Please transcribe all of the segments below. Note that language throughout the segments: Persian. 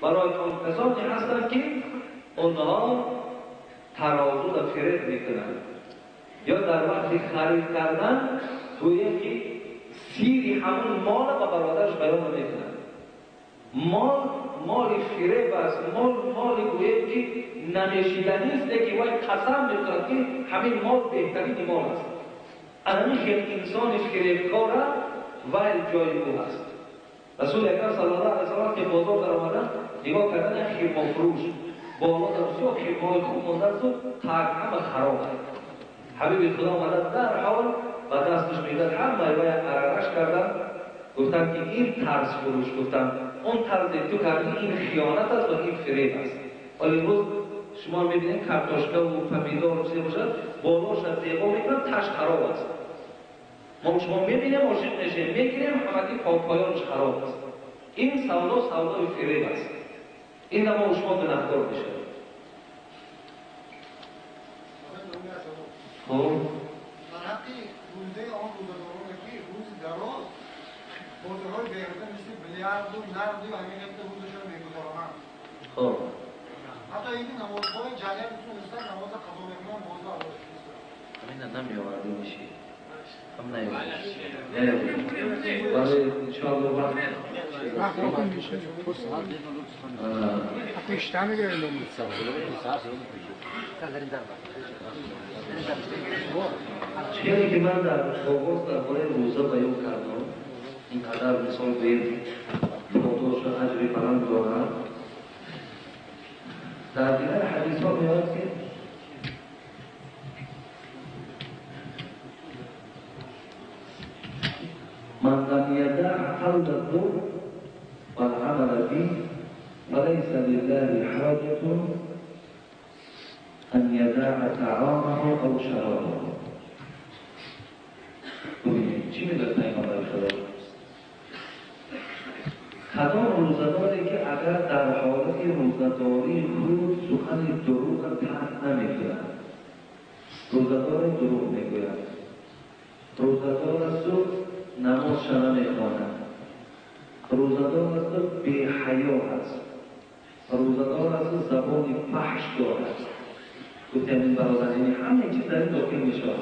برای اون کسانی هستند که اونها ترازو را فریب میکنند یا در وقت خرید کردن گویا که سیری همون مال به برادرش بیان میکنند. مال فریب است، مال گویا که ننشیدنی است که وای قسم میخورد که همین مال بهترین مال است. همین انسان فریبکار وای جایگاه است. رسول اکرم صلی الله علیه و سلم که بازار در آمدن نگاه کردن خیمه فروش بالا در بسیار خیمه‌های خوب مانده است و تگ همه خراب است. حبیب خدا آمدن در حال و دستش میداد همه وای عرقش کردن گفتن که این طرز فروش، گفتن اون طرز تو کردی این خیانت است و این فریب است. ولی امروز شما میبینید کارتوشکا و پمیدور و چیزی باشد بالاش از زیبا میکنن تاش خراب است. ما شما میبینیم عاشق میشیم میگیریم همه پایانش خراب است. این سودای فریب است. این ما شما گناهکار میشه. خب در حق روزه آن روزداران که روز دراز بازارهای بیرون مثل بلیارد و نرد و همین قسمت روزشون میگذارند. خب حتی این نمازهای جریان میتونستن نماز قضا میکنن باز آورده نیست. همین نمی‌آورده میشه. هم نیومده. ولی انشاءالله وقت میشه. پشت میگیره نمیشه. چیزی که من در آغاز درباره روزه بیان کردم اینقدر مثال بین فوتوش اجری بلند دارد. در دیگر حدیث ها میاد که من لم یدع قول الزور والعمل به فليس لله حاجة ان یدع طعامه او شرابه. چی میگه پیغمبر خدا؟ کدام روزداری که اگر در حالت روزداری خود سخن دروغ ترک نمی‌کند، روزدار دروغ میگوید، روزدار است و نماز نمی‌خواند، روزدار است و بی‌حیا است، روزدار است و زبان فحش دارد. گفتیم برادرین همه چیز در این داخل می‌شود.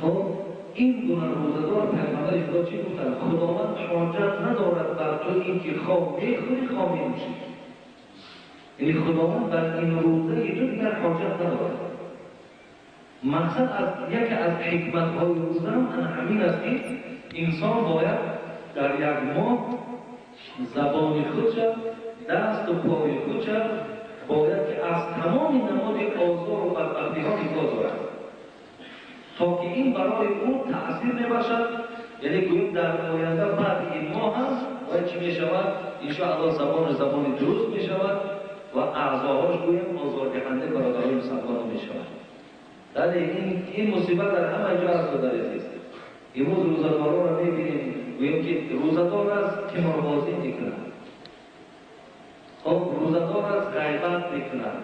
خب این گونه روزدار پیغمبر خدا چی گفتن؟ خداوند حاجت ندارد بر تو این که خواه میخوری خواه می‌نوشی. یعنی خداوند بر این روزه تو دیگر حاجت ندارد. مقصد از یکی از حکمت‌های روزه همین است که انسان باید در یک ماه زبان خودش، دست و پای خودش باید که از تمام نماد آزار و بدبختی‌ها می‌گذارد تا که این برای او تأثیر می‌بخشد. یعنی گوییم در آینده بعد این ماه هم باید چی می‌شود؟ انشاءالله زبان درست می‌شود و اعضاهاش گوییم آزاردهنده برادران مسلمان می‌شود. در این مصیبت در همه جا هست و در است. امروز روزداران را می‌بینیم گوییم که روزدار است که مربازی می‌کند، خب روزدار است غیبت می‌کند،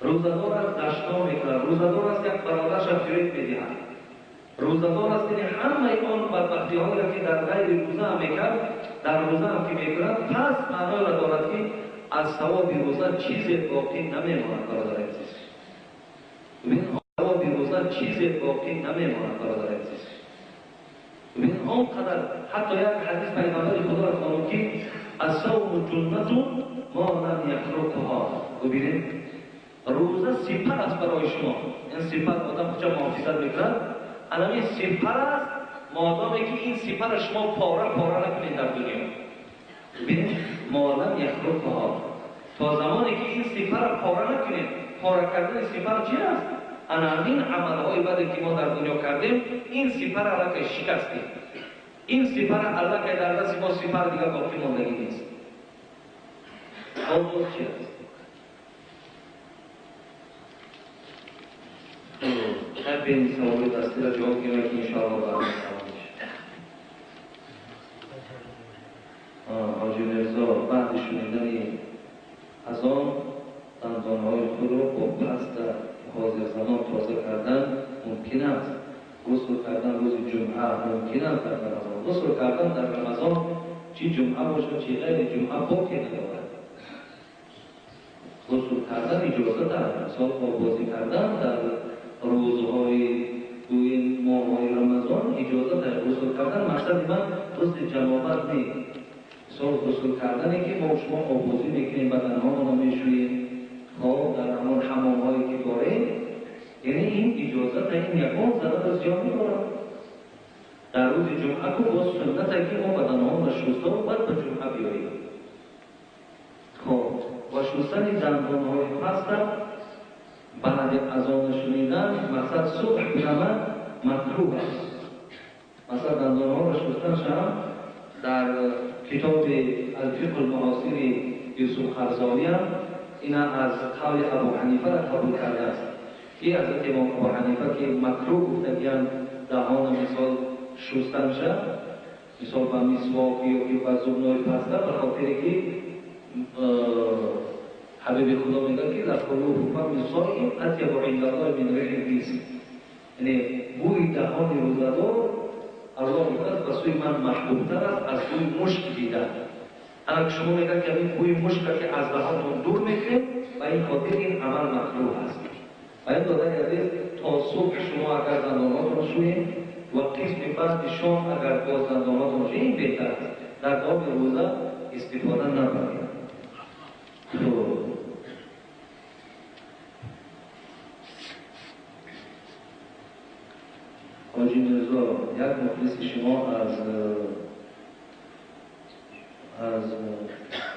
روزدار است دشنا می‌کند، روزدار است یک برادرش فریب می‌دهد، روزدار است که همه آن بدبختی‌هایی را که در غیر روزه هم می‌کرد در روزه هم که می‌کند پس معنی را دارد که از ثواب روزه چیزی باقی نمی‌ماند برادر عزیز. ببین ثواب روزه چیزی باقی نمی‌ماند برادر عزیز. ببین آنقدر حتی یک حدیث پیغمبر خدا را خوانم که الصوم جنة ما لم یخرقها. ببینید روزه سپر است برای شما. این سپر آدم کجا محافظت می‌کند؟ این سپر است مادامی که این سپر شما پاره نکنید در دنیا. ببینید ما لم یخرقها، تا زمانی که این سپر پاره نکنید. پاره کردن سپر چی است؟ این عملهای بدی که ما در دنیا کردیم این سپر را که شکستیم، این سپر الله که در دست ما سپر دیگر باقی ماندگی نیست. آواز چی است؟ شب این سوال دستی را جواب گیرم که انشاءالله برای سوالش حاجی مرزا بعد شنیدن از آن دندانهای خود را با پست حاضر زمان تازه کردن ممکن است. غسل کردن روز جمعه ممکن است در رمضان. غسل کردن در رمضان چی جمعه باشد چی غیر جمعه باقی ندارد. کردن اجازه دارد. مثال آبازی کردن در روزهای توی ماه‌های رمضان اجازه دارد. غسل کردن مقصد من غسل جنابت نیست. مثال غسل کردنی که ما شما آبازی میکنیم بدنها رو میشوییم خب در همون حمام‌هایی که داریم، یعنی این اجازه تا این یکان ضرر از جان می‌برد. در روز جمعه که باز سنت که ما بدنها رو شسته و بعد به جمعه بیاییم. خب و شستن دندان‌های پس بعد از آن شنیدن مثلا صبح بنامد مطلوب است. مثلا دندان‌ها را شستنش هم در کتاب الفقه المعاصر یوسف قرضاوی هم این از قول ابو حنیفه را قبول کرده است. این حضرت امام ابو حنیفه که مکروه گفتگیان دهان مثال شستن شد، مثال با مسواک یا با زبنای پسته، به خاطر که حبیب خدا میگه که لقلوب فم صائم اطیب عند الله من ریح المیس، یعنی بوی دهان روزدار الله میگه به سوی من محبوبتر است از بوی مشک دیدن. اگر شما میگه که این بوی مشک که از دهانتون دور میکنه و این خاطر این عمل مکروه است. و این داده یعنی تا صبح شما اگر دنداناتون شویید و قسم بعد شام اگر باز دنداناتون شویید این بهتر است. در دام روزه استفاده نبرید. حاجی مرزا، یک مخلص شما از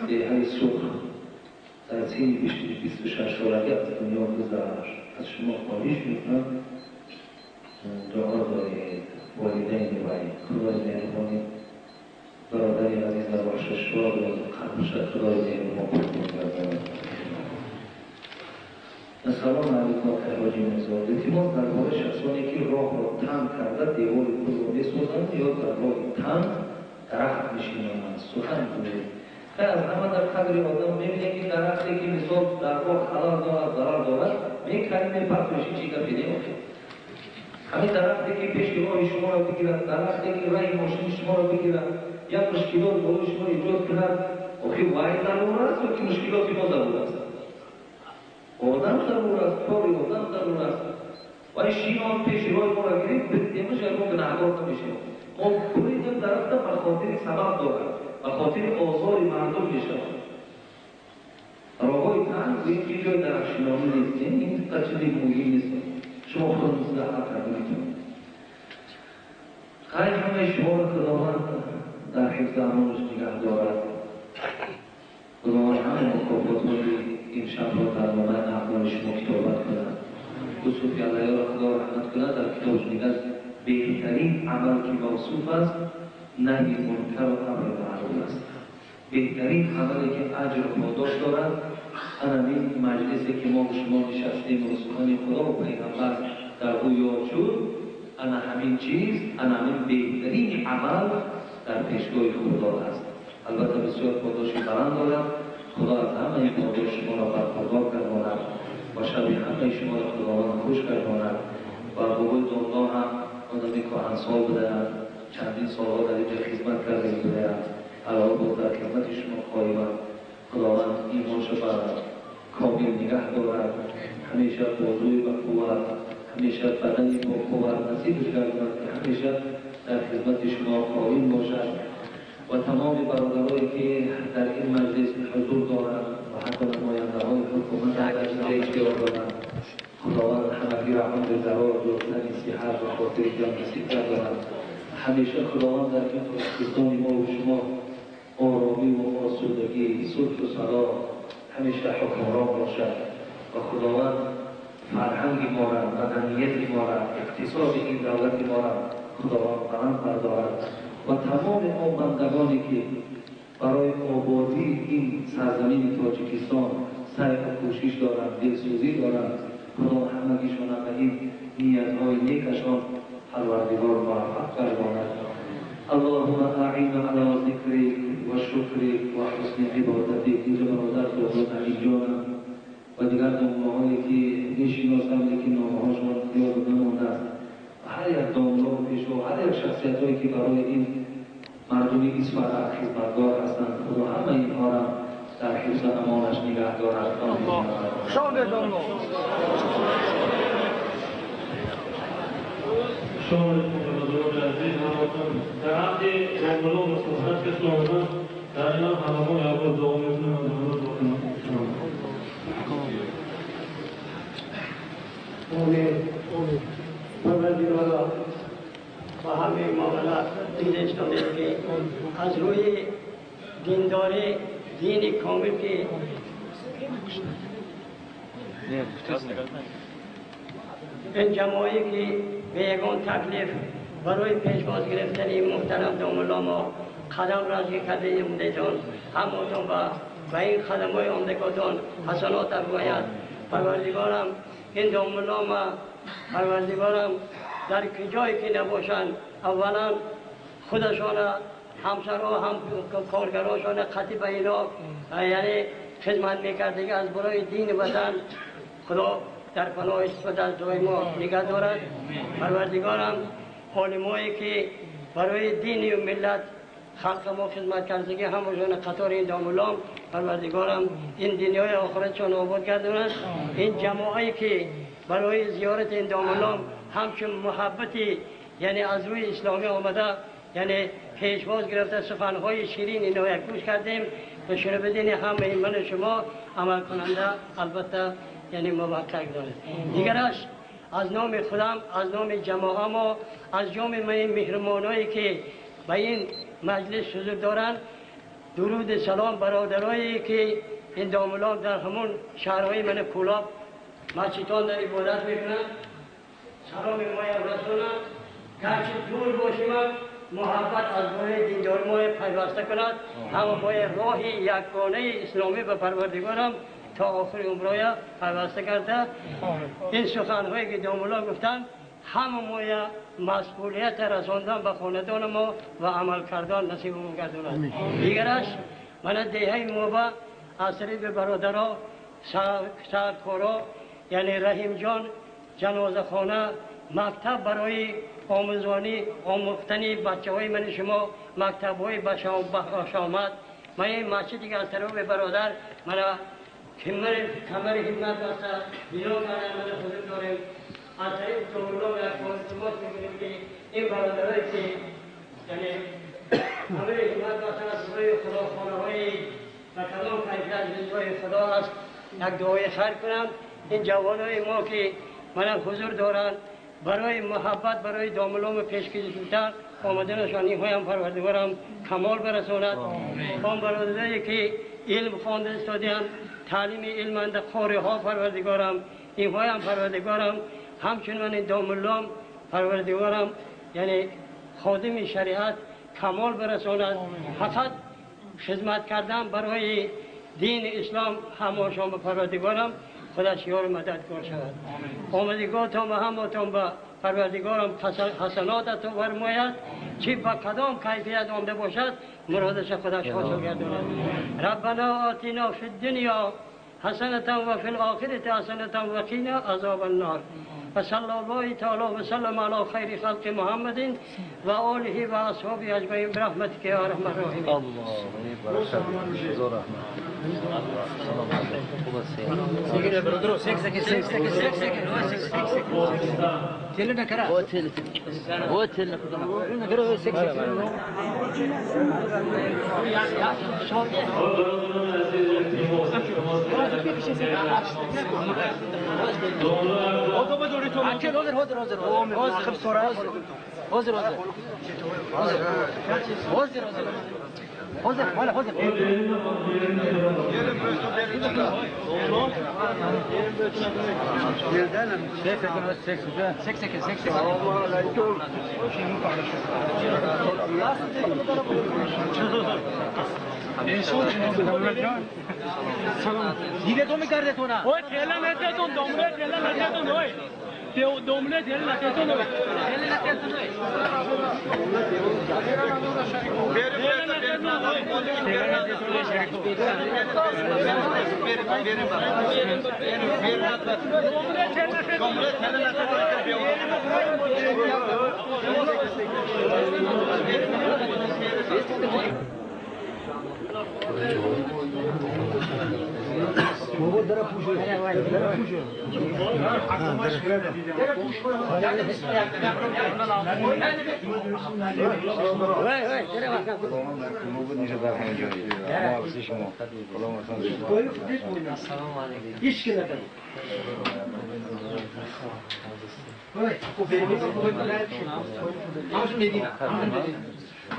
دهه سرخ در سین 26 سالگی از دنیا گذشت. از شما خواهش میکنم دعا دارید والدین و خدای مهربانی برادری عزیز در بخشش شاد و قلبش خدای مهربان می‌گردد. السلام علیکم حاجی مرزا. التماس درباره شخصانی که راه را تنگ کرده دیوار پل را می‌سازند یا در راه تنگ درخت می‌شینند سخن گویید. از همه در قدر آدم می‌بینیم که درختی که مثال در راه خلل دارد ضرر دارد می‌کنیم می‌پرتوشی چی گپی نمی‌کنیم. همین درختی که پیش راه شما را بگیرد، درختی که راه ماشین شما را بگیرد، یا مشکلات برای شما ایجاد کند، آخه وای ضرور است و که مشکلات ما ضرور است. آدم ضرور است، کاری آدم ضرور است. وای شیمان پیش راه ما را گیرید، بریدیمش ما گناهکار نمیشیم. ما بریدیم درخت به خاطر سبب دارد، به خاطر آزار مردم میشود. راههای تنگ و این جای درخشنامی نیست، این چیزی مهم نیست. شما خود مصلحت کردید. خیلی همه شما را خداوند در حفظ امانش نگه دارد. خداوند همه مکافات‌های این شب را در نامه اعمال شما کتابت کند. یوسف علیه را خدا رحمت کند در کتابش میگه بهترین عمل که موصوف است نهی منکر و امر معروف است. بهترین عملی که اجر و پاداش دارد همین مجلسی که ما شما نشستیم و سخن خدا و پیغمبر در او یاد شد، انا همین چیز، انا همین بهترین عمل در پیشگاه خدا است. البته بسیار پاداش بلند دارد. خدا از همه این پاداش شما را برخوردار گرداند و شب همه شما را خداوند خوش گرداند و بقول الله هم آدمی کهنسال بدهد، چندین سالها در اینجا خدمت کرده بدهد، علاوه بر در خدمت شما خواهیم. خداوند ایمانش را کامل نگه دارد، همیشه بازوی با قوت، همیشه بدنی با قوت نصیبش گرداند که همیشه در خدمت شما قائم باشد و تمام برادرانی که در این مجلس حضور دارند و حتی نماینده‌های حکومت در اینجا اشتراک دارند، خداوند همگی را عمر ضرار داشتن صحت و خاطر جان نصیب گرداند. همیشه خداوند در این پاکستان ما و شما آرامی و آسودگی، صلح و صلاح همیشه حکمران باشد و خداوند فرهنگ ما را، مدنیت ما را، اقتصاد این دولت ما را خداوند بلند بردارد و تمام آن بندگانی که برای آبادی این سرزمین تاجیکستان سعی و کوشش دارند، دلسوزی دارند، خدا همگیشان به این نیت‌های نیکشان پروردگار موفق گرداند. اللهم اعنا علی ذکرک و شکرک و حسن عبادتک. اینجا برادر صحبت علی جانم و دیگر نامه‌هایی که میشناسم لیکن نامه‌هاشون یاد نمانده است. هر یک دامنه و پیشوا، هر یک شخصیت‌هایی که برای این مردمی اسفر خدمتگار هستند، خدا همه اینها را در حفظ و امانش نگه دارد. شام الله. شام بزرگ عزیز همتون در حد داملو مستحضرت که سلامت در این همه یابد داملتون پروردگارا با همه معاملات دین اسلامی که از روی دینداری دین کامل که این جماعی که به یگان تکلیف برای پیشواز گرفتن این محترم دامالله ما قدم رازی کرده ایمده جان همونتون و این قدم های آمدگاتان حسنات افگاید. پروردگارم این دامالله ما پروردگارم در جایی که نباشند اولا خودشان همسرها هم کارگراشان قطعی به اینا یعنی خدمت میکرده که از برای دین وطن خدا در پناه استفاده از دعای ما نگه دارد. پروردگارم علمایی که برای دین و ملت خلق ما خدمت کرده که همشان قطار این دامالله پروردگارم این دنیای آخرتشان آباد گرداند. این جماعی که برای زیارت این دامالله همچون محبتی یعنی از روی اسلامی آمده یعنی پیشواز گرفته سخنهای شیرین اینا یک گوش کردیم و شروع بدین همه من شما عمل کننده البته یعنی موفق دارد. دیگرش از نام خودم از نام جماعه ما از جام مهربانایی که به این مجلس حضور دارند درود سلام برادرایی که این دامالله در همون شهرهای من کولاب مسجدان در عبادت میکنند سلام مایه رسولم گرچه دور باشیم محبت از برای دیندار ما پیوسته کند اما باید راهی یگانه اسلامی به پروردگارم تا آخر عمرای پیوسته کرده. این سخنهایی که دامالله گفتن همه مایه مسئولیت رساندن به خاندان ما و عمل کردن نصیب ما گرداند. دیگرش من دیهای موبا از طریق برادرها سرکارا یعنی رحیم جان جنازه خانه مکتب برای آموزانی آموختنی بچه های من شما مکتب های بشامت من این مسجدی که از طرف برادر من کمر خدمت بسته بیرون کردن من حضور داریم از طریق دامالله یک التماس میکنیم که این برادرهایی که یعنی همه خدمت بسته از روی خدا خانه های و کلام کیفیت رضای خدا است یک دعای خیر کنم. این جوانای ما که من حضور دارند برای محبت برای دامالله پیشکش زودتر آمدنشان این هایم پروردگارم کمال برساند. آن برادرایی که علم خوانده استادیان تعلیم علمند قاری ها پروردگارم این هایم پروردگارم همچنان این دامالله پروردگارم یعنی خادم شریعت کمال برساند. فقط خدمت کردن برای دین اسلام هماشان به پروردگارم خودش یار مددگار شود. آمدگاهتان و همتان به پروردگارم حسناتتان فرماید چی با کدام کیفیت آمده باشد مرادش خودش حاصل گرداند. ربنا آتینا فی الدنیا حسنة و فی الآخرة حسنة و قنا عذاب النار. وصلی الله تعالی و سلم علی خیر خلق محمد و آله و اصحابه اجمعین برحمتک یا ارحم الراحمین. دیگه تو میکرده تو نه اوه تیلا نده تو دومله تیلا نده تو نوی تو دومله تیلا نده تو نوی بابا داره پوشه داره پوشه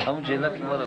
همون جلت که ما